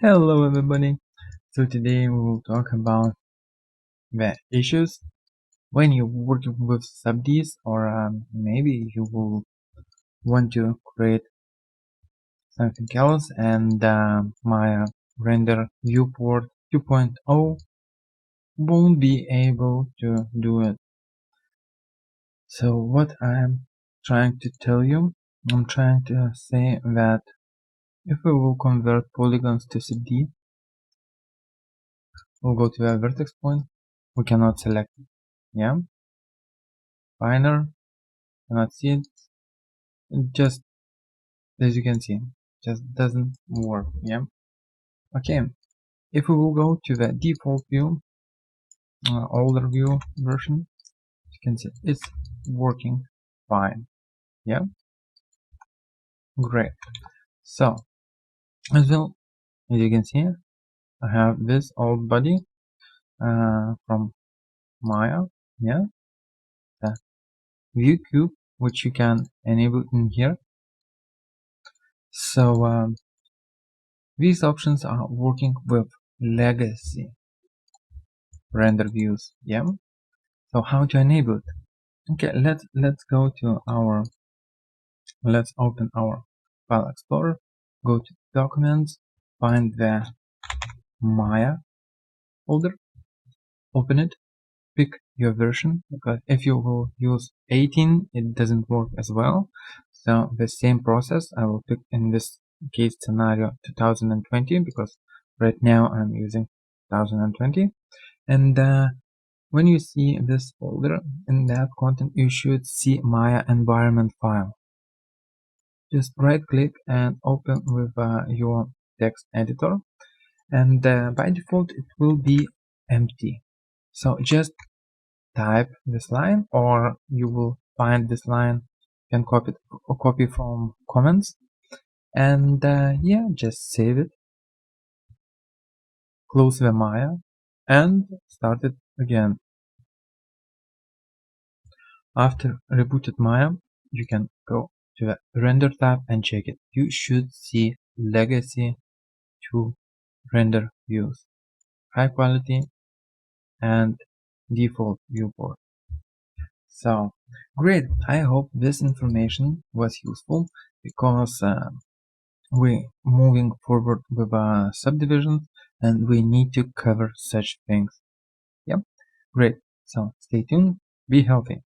Hello everybody. So today we will talk about the issues when you're working with SUBDs, or maybe you will want to create something else and my render viewport 2.0 won't be able to do it. So what I'm trying to tell you, I'm trying to say that if we will convert polygons to SUBD, we'll go to a vertex point, we cannot select it. Yeah, finer, cannot see it. It just, as you can see, just doesn't work. Yeah. Okay. If we will go to the default view, older view version, you can see it's working fine. Yeah. Great. So as well, as you can see, I have this old body from Maya. Yeah. The view cube, which you can enable in here. So these options are working with legacy render views. Yeah. So how to enable it? Okay, let's go to our, let's open our file explorer, go to documents, find the Maya folder, open it, pick your version, because if you will use 18 it doesn't work as well. So the same process I will pick in this case scenario 2020, because right now I'm using 2020. And when you see this folder, in that content you should see Maya environment file. Just right click and open with your text editor, and by default it will be empty. So just type this line, or you will find this line, you can copy from comments, and yeah, just save it, close the Maya and start it again. After rebooted Maya, you can go to the render tab and check it. You should see legacy 2 render views, high quality and default viewport. So great, I hope this information was useful, because we're moving forward with subdivisions and we need to cover such things. Yep, great. So stay tuned, be healthy.